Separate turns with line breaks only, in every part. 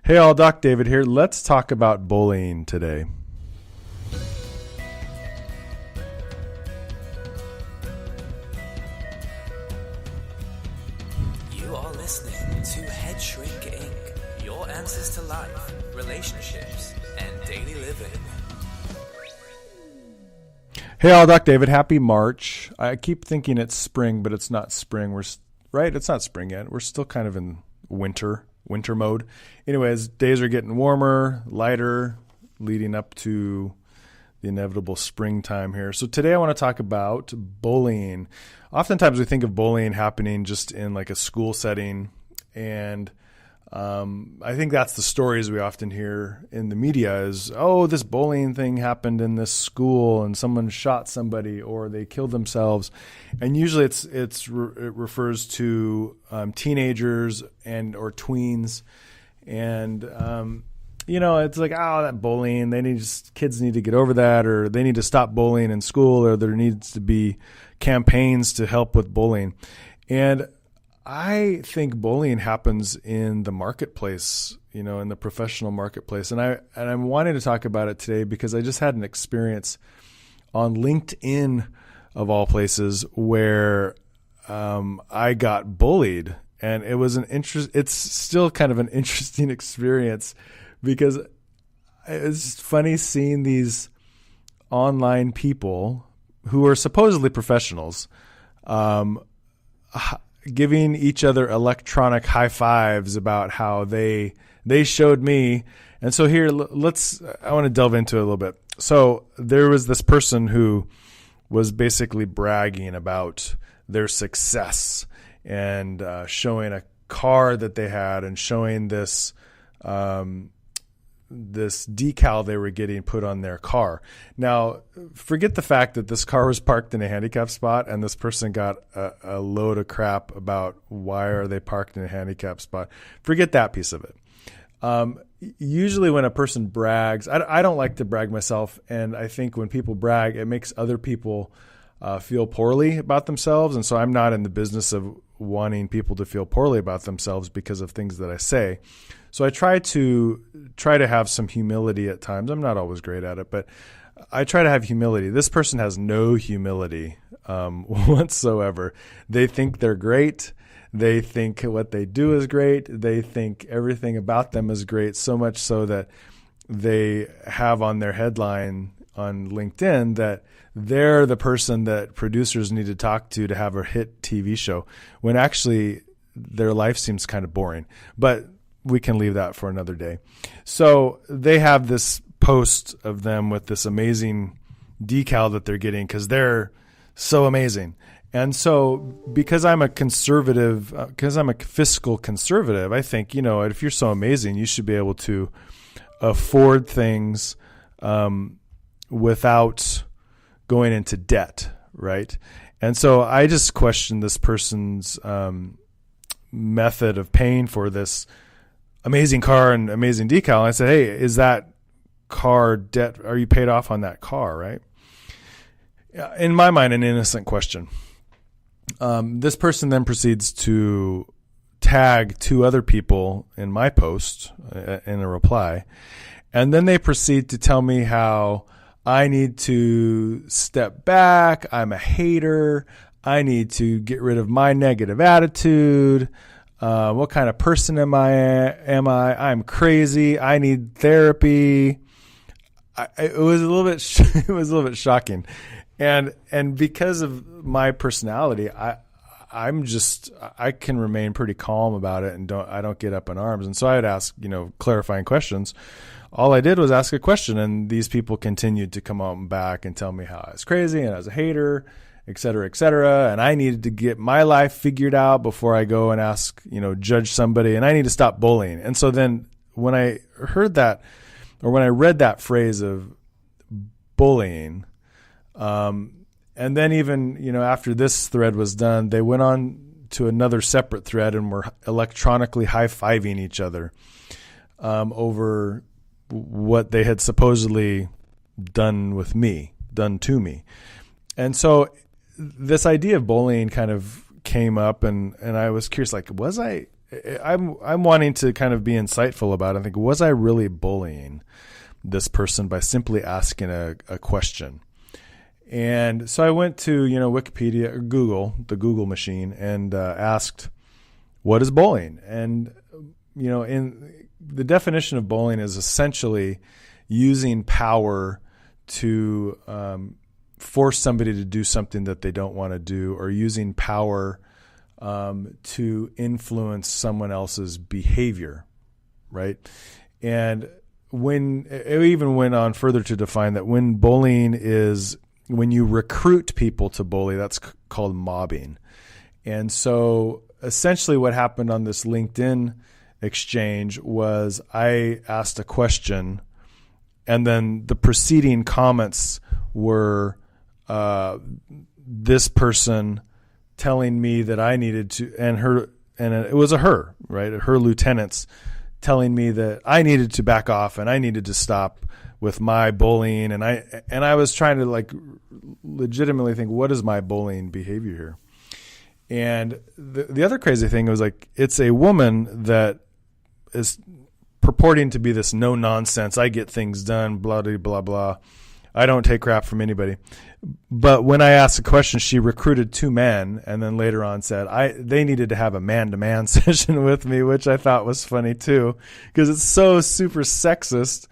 Hey all, Doc David here. Let's talk about bullying today.
You are listening to Head Shrink Inc., your answers to life, relationships, and daily living.
Hey all, Doc David. Happy March. I keep thinking it's spring, but it's not spring. Right? It's not spring yet. We're still kind of in winter mode. Anyways, days are getting warmer, lighter, leading up to the inevitable springtime here. So today I want to talk about bullying. Oftentimes we think of bullying happening just in like a school setting, and I think that's the stories we often hear in the media is, oh, this bullying thing happened in this school and someone shot somebody or they killed themselves. And usually it refers to teenagers or tweens. And, it's like, oh, that bullying, kids need to get over that, or they need to stop bullying in school, or there needs to be campaigns to help with bullying. And I think bullying happens in the marketplace, in the professional marketplace. And I'm wanting to talk about it today because I just had an experience on LinkedIn, of all places, where I got bullied. And it was it's still kind of an interesting experience because it's funny seeing these online people who are supposedly professionals, giving each other electronic high fives about how they showed me. And so here, I want to delve into it a little bit. So there was this person who was basically bragging about their success and showing a car that they had and showing this decal they were getting put on their car. Now, forget the fact that this car was parked in a handicapped spot and this person got a load of crap about why are they parked in a handicapped spot. Forget that piece of it. Usually when a person brags, I don't like to brag myself, and I think when people brag, it makes other people feel poorly about themselves, and so I'm not in the business of wanting people to feel poorly about themselves because of things that I say. So I try to have some humility at times. I'm not always great at it, but I try to have humility. This person has no humility whatsoever. They think they're great. They think what they do is great. They think everything about them is great, so much so that they have on their headline on LinkedIn that they're the person that producers need to talk to have a hit TV show, when actually their life seems kind of boring. But we can leave that for another day. So they have this post of them with this amazing decal that they're getting because they're so amazing. And so because I'm a conservative, because I'm a fiscal conservative, I think, if you're so amazing, you should be able to afford things without going into debt, right? And so I just questioned this person's method of paying for this amazing car and amazing decal. And I said, hey, is that car debt? Are you paid off on that car, right? In my mind, an innocent question. This person then proceeds to tag two other people in my post in a reply. And then they proceed to tell me how I need to step back. I'm a hater. I need to get rid of my negative attitude. What kind of person am I? I'm crazy. I need therapy. It was a little bit shocking. And because of my personality, I can remain pretty calm about it, and I don't get up in arms. And so I would ask, clarifying questions. All I did was ask a question, and these people continued to come on back and tell me how I was crazy and I was a hater, et cetera, and I needed to get my life figured out before I go and judge somebody, and I need to stop bullying. And so then when I heard that, or when I read that phrase of bullying, and then even, after this thread was done, they went on to another separate thread and were electronically high-fiving each other over what they had supposedly done to me. And so this idea of bullying kind of came up, and I was curious, like, I'm wanting to kind of be insightful about it. I think, was I really bullying this person by simply asking a question? And so I went to, Wikipedia or Google, the Google machine, and asked, what is bullying? And, in the definition of bullying is essentially using power to force somebody to do something that they don't want to do, or using power to influence someone else's behavior, right? And when it even went on further to define that when bullying is when you recruit people to bully, that's called mobbing. And so essentially what happened on this LinkedIn exchange was I asked a question, and then the preceding comments were this person telling me that I needed to, and it was a her, right? Her lieutenants telling me that I needed to back off and I needed to stop with my bullying. And I was trying to legitimately think, what is my bullying behavior here? And the other crazy thing was it's a woman that is purporting to be this no nonsense, I get things done, blah, blah, blah, blah. I don't take crap from anybody. But when I asked a question, she recruited two men and then later on said they needed to have a man-to-man session with me, which I thought was funny too, because it's so super sexist.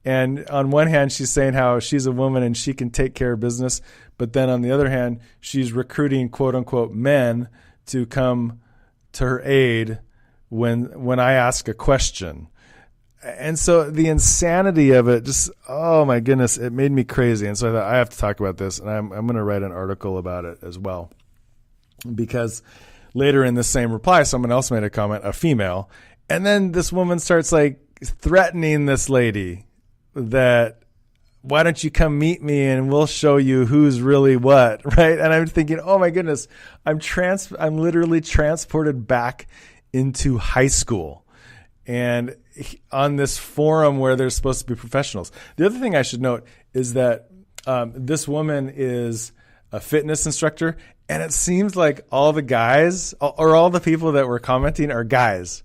And on one hand, she's saying how she's a woman and she can take care of business. But then on the other hand, she's recruiting quote unquote men to come to her aid when I ask a question. And so the insanity of it just, oh my goodness, it made me crazy. And so I thought I have to talk about this, and I'm going to write an article about it as well. Because later in the same reply, someone else made a comment, a female, and then this woman starts threatening this lady that, why don't you come meet me and we'll show you who's really what, right? And I'm thinking, oh my goodness, I'm literally transported back into high school. And on this forum where they're supposed to be professionals. The other thing I should note is that this woman is a fitness instructor, and it seems like all the guys or all the people that were commenting are guys.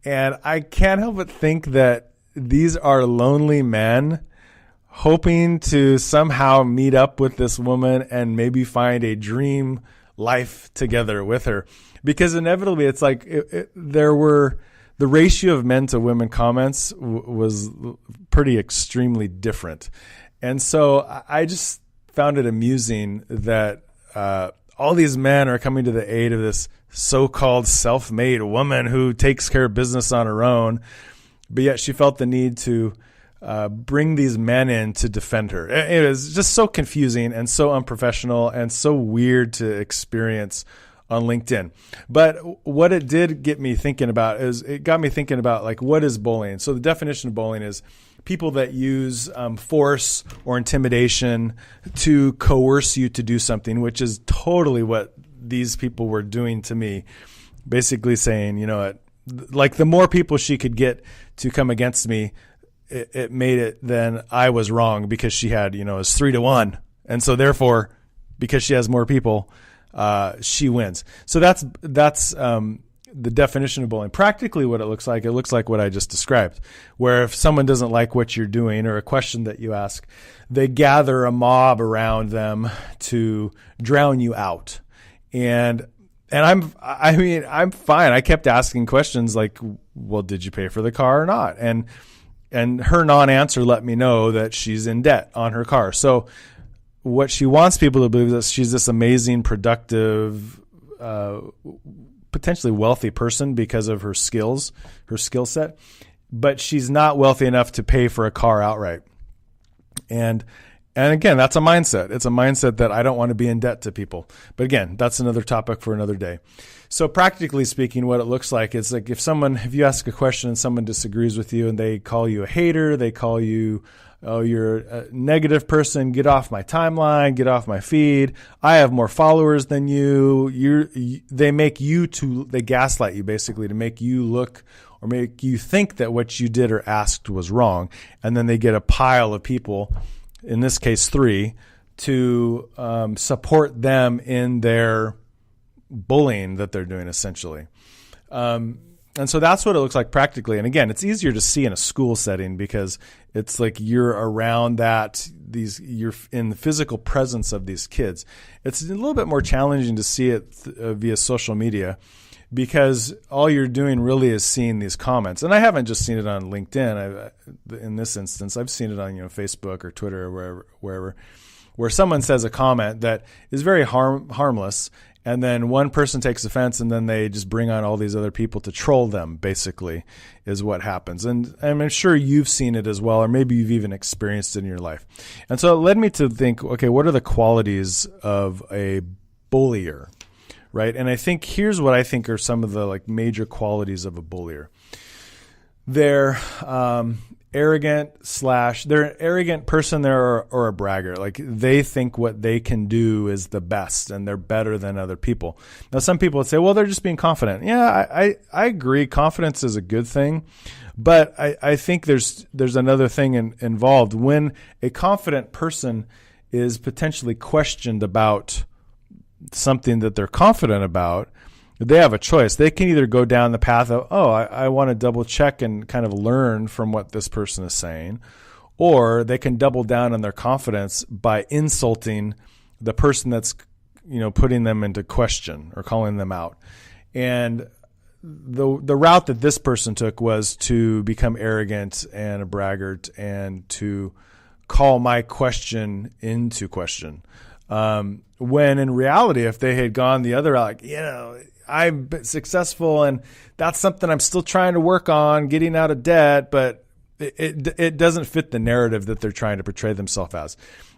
And I can't help but think that these are lonely men hoping to somehow meet up with this woman and maybe find a dream life together with her. Because inevitably it's the ratio of men to women comments was pretty extremely different. And so I just found it amusing that all these men are coming to the aid of this so-called self-made woman who takes care of business on her own, but yet she felt the need to bring these men in to defend her. It was just so confusing and so unprofessional and so weird to experience on LinkedIn. But what it did get me thinking about is it got me thinking about what is bullying? So the definition of bullying is people that use force or intimidation to coerce you to do something, which is totally what these people were doing to me. Basically saying, the more people she could get to come against me, it made it then I was wrong because she had, it was 3-1. And so therefore, because she has more people, she wins. So that's the definition of bullying. Practically what it looks like what I just described, where if someone doesn't like what you're doing or a question that you ask, they gather a mob around them to drown you out. And I'm fine. I kept asking questions like, well, did you pay for the car or not? And her non-answer let me know that she's in debt on her car. So what she wants people to believe is that she's this amazing, productive, potentially wealthy person because of her skills, her skill set, but she's not wealthy enough to pay for a car outright. And again, that's a mindset. It's a mindset that I don't want to be in debt to people. But again, that's another topic for another day. So practically speaking, what it looks like is if you ask a question and someone disagrees with you and they call you a hater, they call you, oh, you're a negative person, get off my timeline, get off my feed. I have more followers than you. They gaslight you basically to make you look or make you think that what you did or asked was wrong. And then they get a pile of people, in this case 3, to support them in their bullying that they're doing essentially. And so that's what it looks like practically. And again, it's easier to see in a school setting because it's like you're around you're in the physical presence of these kids. It's a little bit more challenging to see it via social media because all you're doing really is seeing these comments. And I haven't just seen it on LinkedIn. In this instance, I've seen it on Facebook or Twitter or wherever, where someone says a comment that is very harmless. And then one person takes offense and then they just bring on all these other people to troll them, basically, is what happens. And I'm sure you've seen it as well, or maybe you've even experienced it in your life. And so it led me to think, okay, what are the qualities of a bullier, right? And I think here's what I think are some of the like major qualities of a bullier. They're arrogant they're an arrogant person or a bragger. Like they think what they can do is the best and they're better than other people. Now, some people would say, well, they're just being confident. Yeah, I agree. Confidence is a good thing. But I think there's another thing involved. When a confident person is potentially questioned about something that they're confident about, they have a choice. They can either go down the path of, I want to double check and kind of learn from what this person is saying, or they can double down on their confidence by insulting the person that's, putting them into question or calling them out. And the route that this person took was to become arrogant and a braggart and to call my question into question. When in reality, if they had gone the other route, like, I'm successful and that's something I'm still trying to work on, getting out of debt, but it doesn't fit the narrative that they're trying to portray themselves as.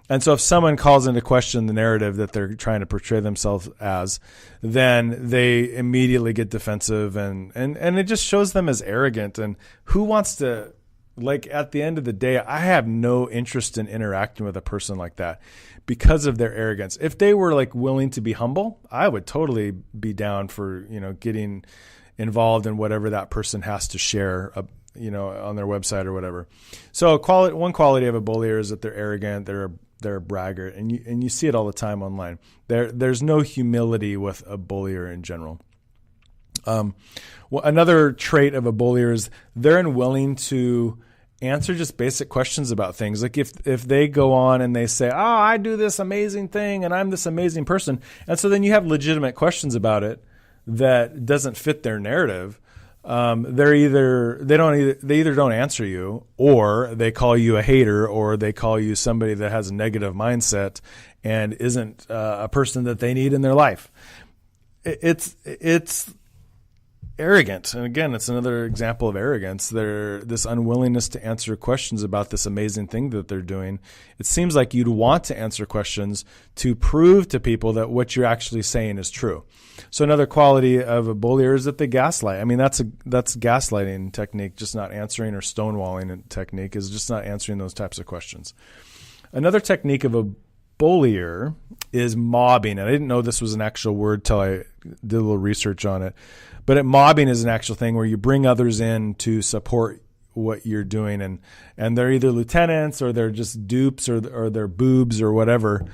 And so if someone calls into question the narrative that they're trying to portray themselves as, then they immediately get defensive and it just shows them as arrogant. And who wants to, like, at the end of the day, I have no interest in interacting with a person like that because of their arrogance. If they were like willing to be humble, I would totally be down for, getting involved in whatever that person has to share, on their website or whatever. So one quality of a bullier is that they're arrogant, they're a braggart, and you see it all the time online. There's no humility with a bullier in general. Another trait of a bullier is they're unwilling to answer just basic questions about things. Like if they go on and they say, I do this amazing thing and I'm this amazing person. And so then you have legitimate questions about it that doesn't fit their narrative. They either don't answer you, or they call you a hater, or they call you somebody that has a negative mindset and isn't a person that they need in their life. It's arrogant. And again, it's another example of arrogance. This unwillingness to answer questions about this amazing thing that they're doing. It seems like you'd want to answer questions to prove to people that what you're actually saying is true. So another quality of a bullier is that they gaslight. I mean, that's gaslighting technique, just not answering, or stonewalling technique is just not answering those types of questions. Another technique of a bullier is mobbing. And I didn't know this was an actual word till I did a little research on it. But mobbing is an actual thing where you bring others in to support what you're doing. And they're either lieutenants or they're just dupes or they're boobs or whatever.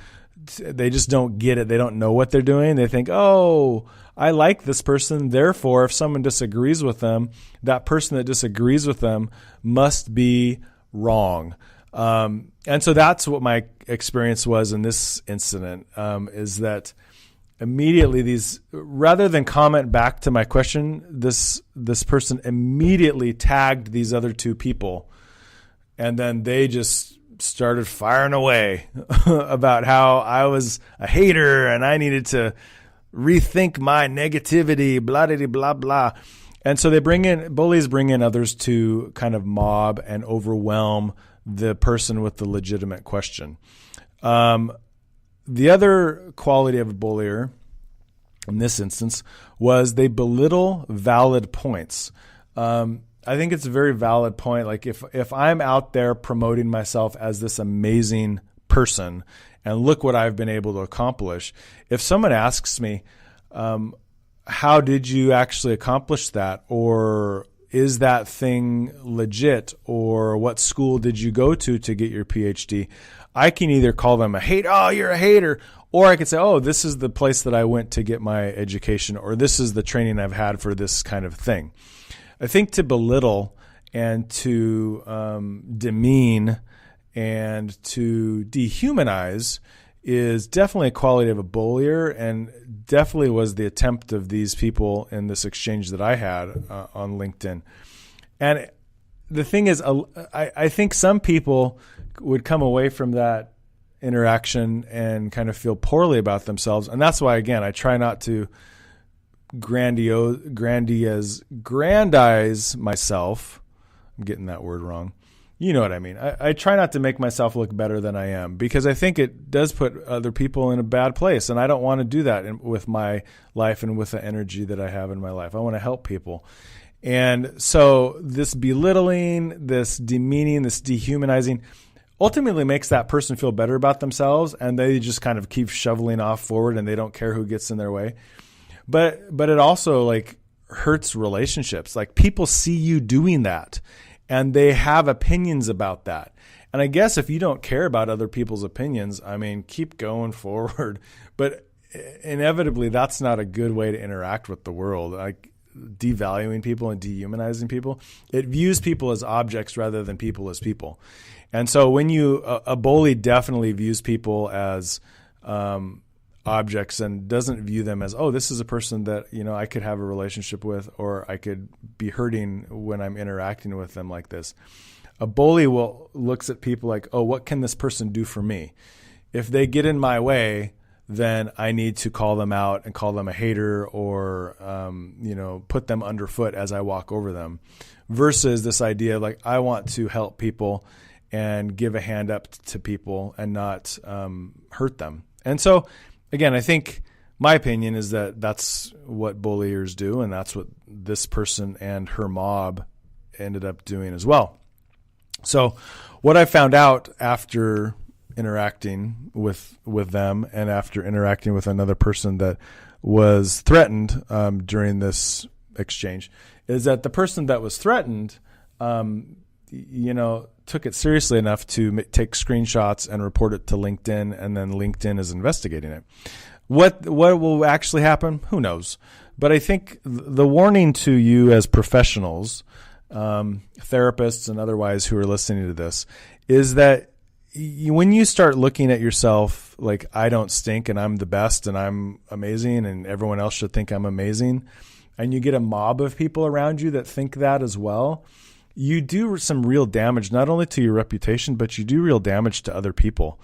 They just don't get it. They don't know what they're doing. They think, I like this person. Therefore, if someone disagrees with them, that person that disagrees with them must be wrong. And so that's what my experience was in this incident, is that immediately rather than comment back to my question, this person immediately tagged these other two people, and then they just started firing away about how I was a hater and I needed to rethink my negativity, blah, blah, blah, blah. And so bullies bring in others to kind of mob and overwhelm the person with the legitimate question. The other quality of a bullier in this instance was they belittle valid points. I think it's a very valid point. Like if I'm out there promoting myself as this amazing person and look what I've been able to accomplish, if someone asks me, how did you actually accomplish that? Or is that thing legit, or what school did you go to get your PhD? I can either call them a hate, oh, you're a hater, or I could say, oh, this is the place that I went to get my education, or this is the training I've had for this kind of thing. I think to belittle and to demean and to dehumanize is definitely a quality of a bullier, and definitely was the attempt of these people in this exchange that I had on LinkedIn. And the thing is, I think some people would come away from that interaction and kind of feel poorly about themselves. And that's why, again, I try not to grandize myself. I'm getting that word wrong. You know what I mean. I try not to make myself look better than I am, because I think it does put other people in a bad place. And I don't want to do that with my life and with the energy that I have in my life. I want to help people. And so this belittling, this demeaning, this dehumanizing ultimately makes that person feel better about themselves, and they just kind of keep shoveling off forward, and they don't care who gets in their way. But it also like hurts relationships. Like, people see you doing that, and they have opinions about that. And I guess if you don't care about other people's opinions, I mean, keep going forward. But inevitably, that's not a good way to interact with the world. Like, devaluing people and dehumanizing people, it views people as objects rather than people as people. And so when a bully definitely views people as objects and doesn't view them as, oh, this is a person that, I could have a relationship with, or I could be hurting when I'm interacting with them like this. A bully looks at people like, oh, what can this person do for me? If they get in my way, then I need to call them out and call them a hater, or, put them underfoot as I walk over them, versus this idea of like, I want to help people and give a hand up to people and not hurt them. And so, again, I think my opinion is that that's what bulliers do, and that's what this person and her mob ended up doing as well. So what I found out after interacting with them, and after interacting with another person that was threatened during this exchange, is that the person that was threatened, took it seriously enough to take screenshots and report it to LinkedIn, and then LinkedIn is investigating it. What will actually happen? Who knows? But I think the warning to you as professionals, therapists and otherwise who are listening to this, is that when you start looking at yourself like, I don't stink and I'm the best and I'm amazing and everyone else should think I'm amazing, and you get a mob of people around you that think that as well, you do some real damage, not only to your reputation, but you do real damage to other people.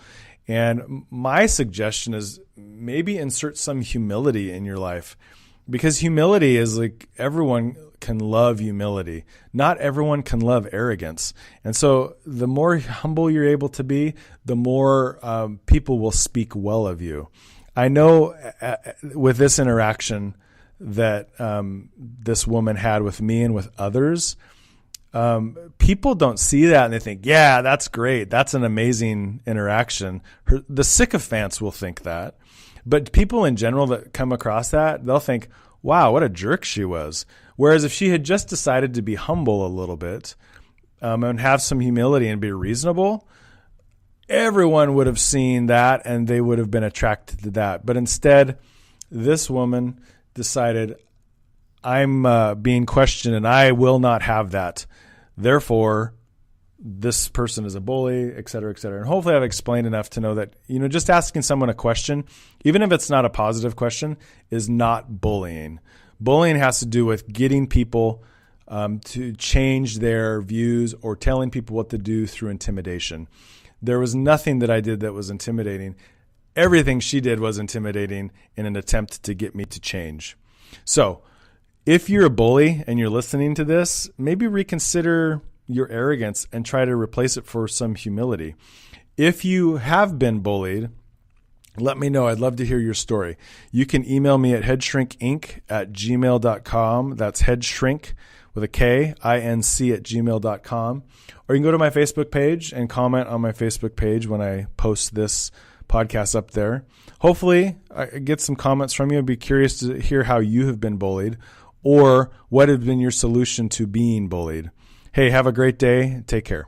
And my suggestion is maybe insert some humility in your life, because humility is like, everyone can love humility. Not everyone can love arrogance. And so the more humble you're able to be, the more people will speak well of you. I know with this interaction that this woman had with me and with others, people don't see that and they think, yeah, that's great. That's an amazing interaction. The sycophants will think that. But people in general that come across that, they'll think, wow, what a jerk she was. Whereas if she had just decided to be humble a little bit and have some humility and be reasonable, everyone would have seen that and they would have been attracted to that. But instead, this woman decided, I'm being questioned and I will not have that. Therefore, this person is a bully, et cetera, et cetera. And hopefully I've explained enough to know that, just asking someone a question, even if it's not a positive question, is not bullying. Bullying has to do with getting people to change their views or telling people what to do through intimidation. There was nothing that I did that was intimidating. Everything she did was intimidating in an attempt to get me to change. So if you're a bully and you're listening to this, maybe reconsider your arrogance and try to replace it for some humility. If you have been bullied, let me know. I'd love to hear your story. You can email me at headshrinkinc@gmail.com. That's headshrink with a K, INC @gmail.com. Or you can go to my Facebook page and comment on my Facebook page when I post this podcast up there. Hopefully I get some comments from you. I'd be curious to hear how you have been bullied, Or what has been your solution to being bullied? Hey, have a great day. Take care.